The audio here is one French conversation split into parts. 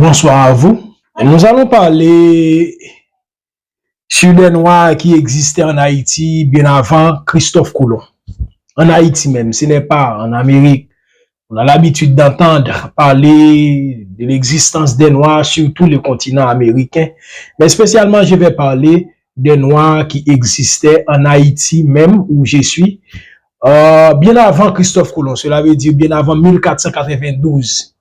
Bonsoir à vous. Nous allons parler sur les Noirs qui existaient en Haïti bien avant Christophe Colomb. En Haïti même, ce n'est pas en Amérique. On a l'habitude d'entendre parler de l'existence des Noirs sur tout le continent américain. Mais spécialement, je vais parler des Noirs qui existaient en Haïti même, où je suis, bien avant Christophe Colomb. Cela veut dire bien avant 1492.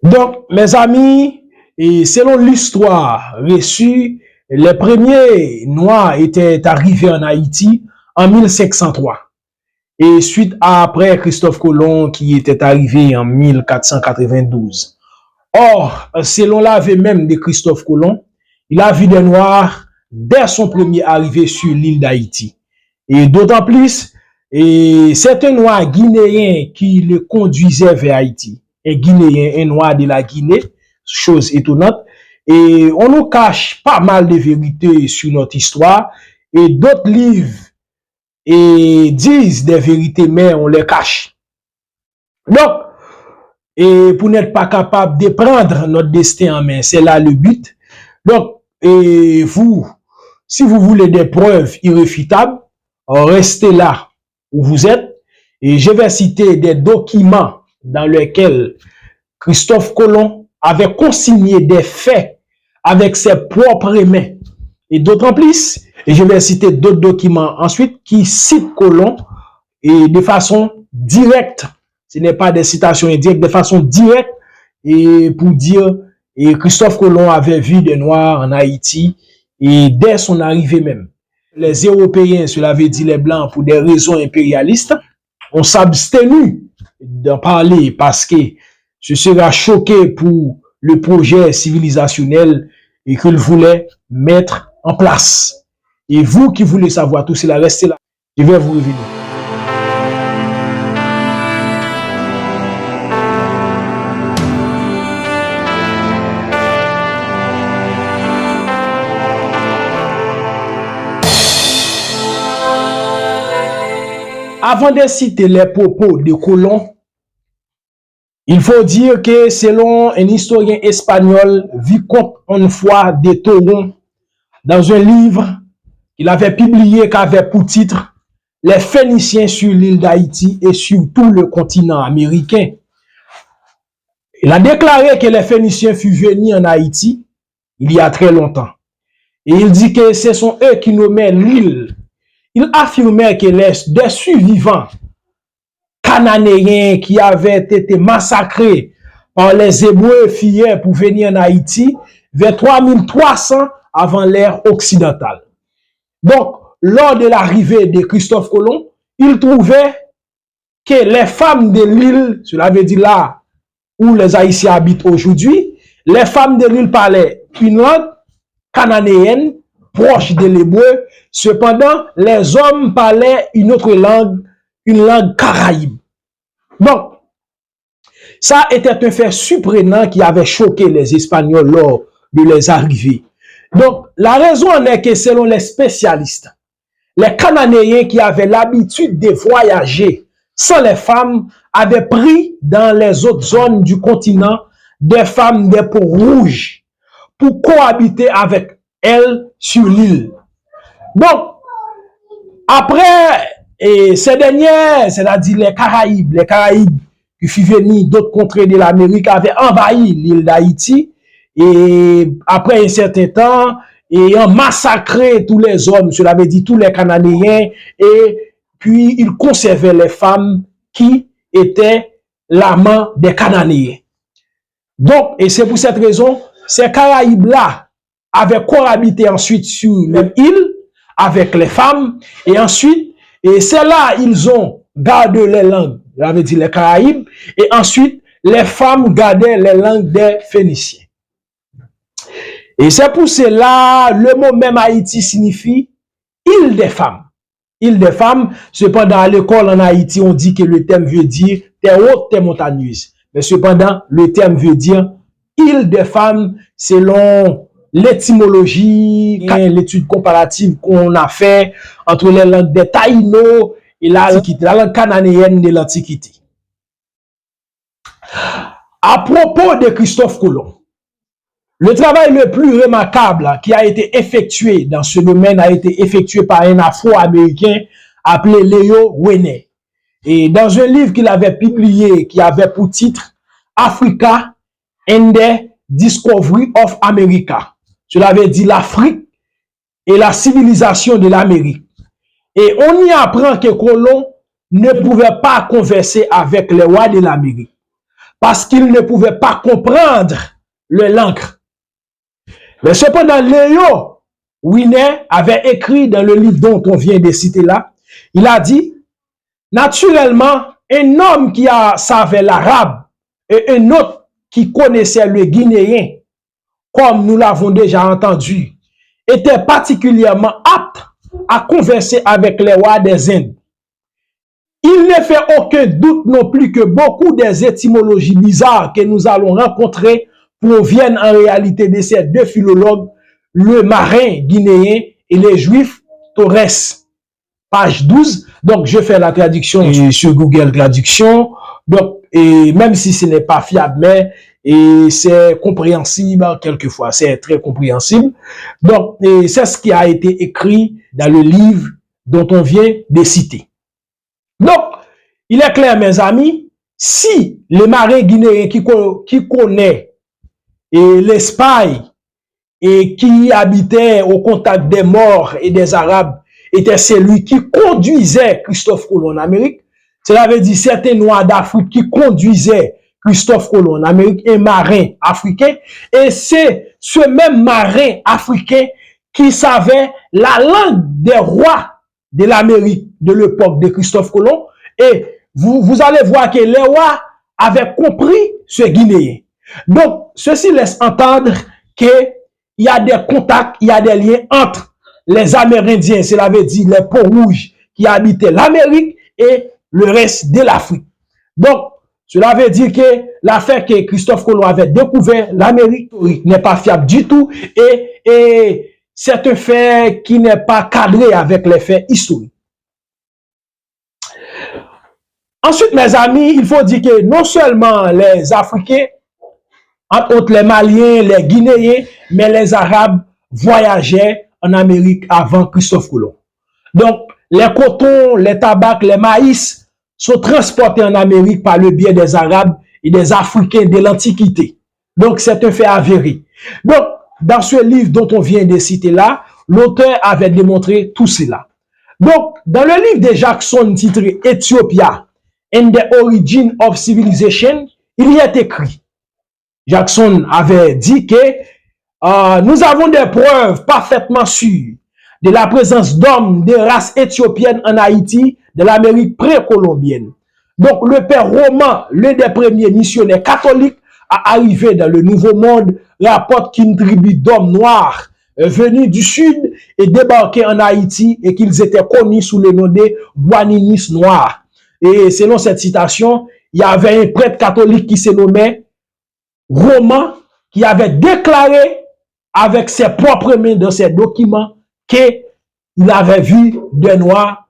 Donc, mes amis, et selon l'histoire reçue, les premiers Noirs étaient arrivés en Haïti en 1503. Et suite après Christophe Colomb qui était arrivé en 1492. Or, selon l'aveu même de Christophe Colomb, il a vu des Noirs dès son premier arrivée sur l'île d'Haïti. Et d'autant plus, c'est un Noir guinéen qui le conduisait vers Haïti. Un Guinéen, un Noir de la Guinée, chose étonnante. Et on nous cache pas mal de vérités sur notre histoire. Et d'autres livres disent des vérités, mais on les cache. Donc, et pour n'être pas capable de prendre notre destin en main, c'est là le but. Donc, et vous, si vous voulez des preuves irréfutables, restez là où vous êtes. Et je vais citer des documents dans lesquels Christophe Colomb avait consigné des faits avec ses propres mains. Et d'autant plus, et je vais citer d'autres documents ensuite qui citent Colomb et de façon directe. Ce n'est pas des citations indirectes, de façon directe et pour dire et Christophe Colomb avait vu des Noirs en Haïti et dès son arrivée même. Les Européens, cela veut dire les Blancs, pour des raisons impérialistes, ont s'abstenu d'en parler parce que ce sera choqué pour le projet civilisationnel et qu'il voulait mettre en place. Et vous qui voulez savoir tout cela, restez là. Je vais vous revenir. Avant de citer les propos de Colomb, il faut dire que selon un historien espagnol, Vicomte Onfoy de Toron, dans un livre qu'il avait publié qui avait pour titre « Les Phéniciens sur l'île d'Haïti et sur tout le continent américain ». Il a déclaré que les Phéniciens furent venus en Haïti il y a très longtemps. Et il dit que ce sont eux qui nommaient l'île. Il affirmait que des survivants cananéens qui avaient été massacrés par les Hébreux fiers pour venir en Haïti vers 3300 avant l'ère occidentale. Donc, lors de l'arrivée de Christophe Colomb, il trouvait que les femmes de l'île, cela veut dire là où les Haïtiens habitent aujourd'hui, les femmes de l'île parlaient une langue cananéenne proche de l'hébreu. Cependant, les hommes parlaient une autre langue, une langue caraïbe. Donc, ça était un fait surprenant qui avait choqué les Espagnols lors de leurs arrivées. Donc, la raison en est que selon les spécialistes, les Cananéens qui avaient l'habitude de voyager sans les femmes avaient pris dans les autres zones du continent des femmes des peaux rouges pour cohabiter avec elles sur l'île. Donc, après, ces dernières, c'est-à-dire les Caraïbes qui furent venus d'autres contrées de l'Amérique avaient envahi l'île d'Haïti et après un certain temps, ayant massacré tous les hommes, cela veut dire tous les Cananéens, et puis ils conservaient les femmes qui étaient l'amant des Cananéens. Donc, et c'est pour cette raison, ces Caraïbes-là avaient cohabité ensuite sur l'île avec les femmes, et ensuite, et c'est là ils ont gardé les langues, ça veut dire les Caraïbes, et ensuite, les femmes gardaient les langues des Phéniciens. Et c'est pour cela, le mot même Haïti signifie île des femmes. Île des femmes, cependant, à l'école en Haïti, on dit que le terme veut dire terre haute, terre montagneuse. Mais cependant, le terme veut dire île des femmes selon l'étymologie, l'étude comparative qu'on a fait entre les langues des Taïnos et la langue cananéenne de l'Antiquité. À propos de Christophe Colomb, le travail le plus remarquable qui a été effectué dans ce domaine a été effectué par un Afro-Américain appelé Leo Wene. Et dans un livre qu'il avait publié, qui avait pour titre Africa and the Discovery of America. Cela veut dire l'Afrique et la civilisation de l'Amérique. Et on y apprend que Colomb ne pouvait pas converser avec les rois de l'Amérique parce qu'il ne pouvait pas comprendre le langue. Mais cependant, Léo Winer avait écrit dans le livre dont on vient de citer là, il a dit, naturellement, un homme qui savait l'arabe et un autre qui connaissait le guinéen, comme nous l'avons déjà entendu, était particulièrement apte à converser avec les rois des Indes. Il ne fait aucun doute non plus que beaucoup des étymologies bizarres que nous allons rencontrer proviennent en réalité de ces deux philologues, le marin guinéen et les juifs Torres. Page 12, donc je fais la traduction sur Google Traduction, donc et même si ce n'est pas fiable, mais c'est compréhensible quelquefois, c'est très compréhensible. Donc c'est ce qui a été écrit dans le livre dont on vient de citer. Donc, il est clair, mes amis, si le marin guinéen qui connaît l'Espagne et qui habitait au contact des morts et des Arabes était celui qui conduisait Christophe Colomb en Amérique, cela veut dire certains Noirs d'Afrique qui conduisaient Christophe Colomb en Amérique, un marin africain, et c'est ce même marin africain qui savait la langue des rois de l'Amérique de l'époque de Christophe Colomb, et vous allez voir que les rois avaient compris ce Guinéen. Donc, ceci laisse entendre qu'il y a des contacts, il y a des liens entre les Amérindiens, cela veut dire les peaux rouges qui habitaient l'Amérique et le reste de l'Afrique. Donc, cela veut dire que l'affaire que Christophe Colomb avait découvert l'Amérique n'est pas fiable du tout et c'est un fait qui n'est pas cadré avec les faits historiques. Ensuite, mes amis, il faut dire que non seulement les Africains, entre autres les Maliens, les Guinéens, mais les Arabes voyageaient en Amérique avant Christophe Colomb. Donc, les cotons, les tabacs, les maïs sont transportés en Amérique par le biais des Arabes et des Africains de l'Antiquité. Donc, c'est un fait avéré. Donc, dans ce livre dont on vient de citer là, l'auteur avait démontré tout cela. Donc, dans le livre de Jackson titré Ethiopia and the Origin of Civilization, il y est écrit, Jackson avait dit que nous avons des preuves parfaitement sûres de la présence d'hommes de race éthiopienne en Haïti, de l'Amérique précolombienne. Donc, le père Roman, l'un des premiers missionnaires catholiques à arriver dans le Nouveau Monde, rapporte qu'une tribu d'hommes noirs venus du sud et débarqués en Haïti et qu'ils étaient connus sous le nom de Guaninis noirs. Et selon cette citation, il y avait un prêtre catholique qui se nommait Roman, qui avait déclaré avec ses propres mains dans ses documents qu'il avait vu des Noirs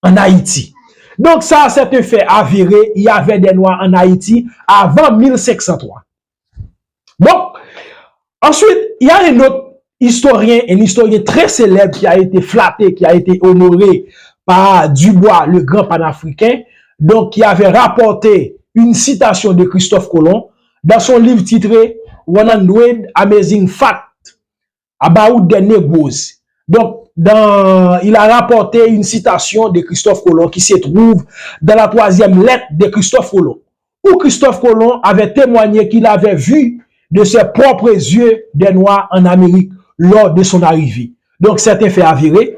en Haïti. Donc ça, c'est un fait avéré. Il y avait des Noirs en Haïti avant 1503. Donc, ensuite, il y a un autre historien, un historien très célèbre qui a été flatté, qui a été honoré par Dubois, le grand panafricain, donc qui avait rapporté une citation de Christophe Colomb dans son livre titré 100 Amazing Facts About the Negroes. Donc, il a rapporté une citation de Christophe Colomb qui se trouve dans la 3e lettre de Christophe Colomb, où Christophe Colomb avait témoigné qu'il avait vu de ses propres yeux des Noirs en Amérique lors de son arrivée. Donc, c'est un fait avéré,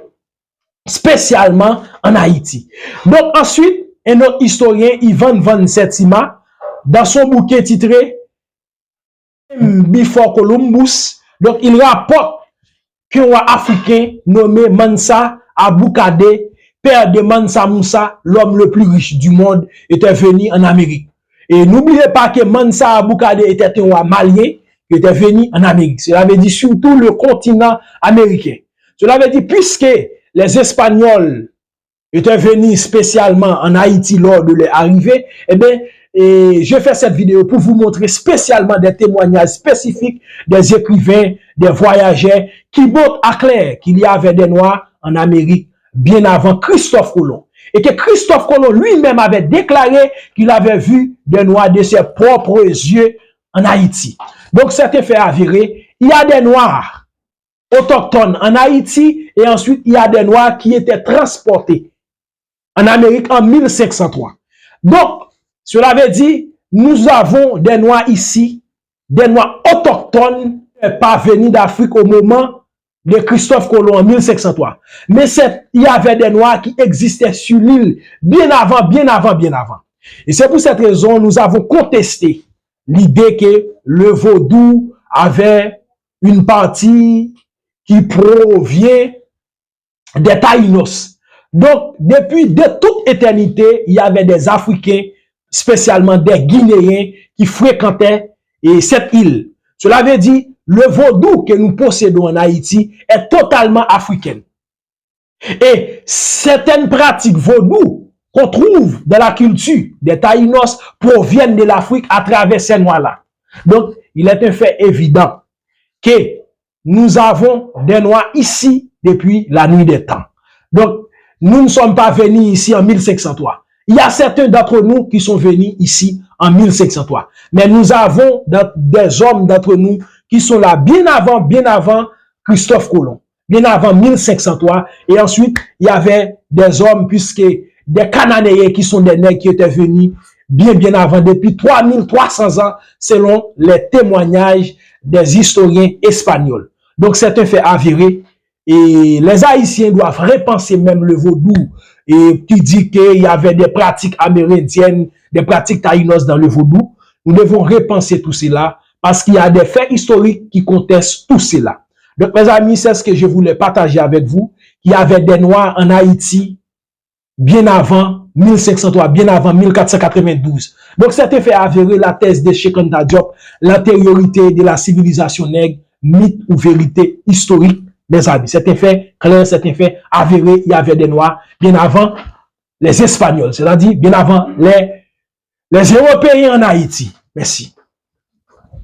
spécialement en Haïti. Donc, ensuite, un autre historien, Ivan Van Settima, dans son bouquin titré Before Columbus, donc il rapporte qu'un roi africain nommé Mansa Aboukade, père de Mansa Moussa, l'homme le plus riche du monde, était venu en Amérique. Et n'oubliez pas que Mansa Aboukade était un roi malien qui était venu en Amérique. Cela veut dire surtout le continent américain. Cela veut dire puisque les Espagnols étaient venus spécialement en Haïti lors de leur arrivée, eh bien, et je fais cette vidéo pour vous montrer spécialement des témoignages spécifiques des écrivains, des voyageurs qui montrent à clair qu'il y avait des Noirs en Amérique bien avant Christophe Colomb. Et que Christophe Colomb lui-même avait déclaré qu'il avait vu des Noirs de ses propres yeux en Haïti. Donc c'est un fait avéré. Il y a des Noirs autochtones en Haïti et ensuite il y a des Noirs qui étaient transportés en Amérique en 1503. Donc, cela veut dire, nous avons des Noirs ici, des Noirs autochtones, pas venus d'Afrique au moment de Christophe Colomb en 1503. Mais il y avait des Noirs qui existaient sur l'île bien avant. Et c'est pour cette raison, nous avons contesté l'idée que le vaudou avait une partie qui provient des Taïnos. Donc, depuis de toute éternité, il y avait des Africains, spécialement des Guinéens, qui fréquentaient cette île. Cela veut dire, le vaudou que nous possédons en Haïti est totalement africain. Et certaines pratiques vaudou qu'on trouve dans la culture des Taïnos proviennent de l'Afrique à travers ces Noirs-là. Donc, il est un fait évident que nous avons des Noirs ici depuis la nuit des temps. Donc, nous ne sommes pas venus ici en 1503. Il y a certains d'entre nous qui sont venus ici en 1503. Mais nous avons des hommes d'entre nous qui sont là bien avant Christophe Colomb, bien avant 1503. Et ensuite, il y avait des hommes, puisque des Cananéens qui sont des nègres qui étaient venus bien avant, depuis 3300 ans, selon les témoignages des historiens espagnols. Donc, c'est un fait avéré. Et les Haïtiens doivent repenser même le vaudou et qui dit qu'il y avait des pratiques amérindiennes, des pratiques taïnos dans le vaudou. Nous devons repenser tout cela parce qu'il y a des faits historiques qui contestent tout cela. Donc, mes amis, c'est ce que je voulais partager avec vous. Il y avait des Noirs en Haïti bien avant 1503, bien avant 1492. Donc, c'est un fait avéré la thèse de Cheikh Anta Diop, l'antériorité de la civilisation nègre, mythe ou vérité historique. Mes amis, c'est un fait clair, c'est un fait avéré. Il y avait des Noirs bien avant les Espagnols, c'est-à-dire bien avant les Européens en Haïti. Merci.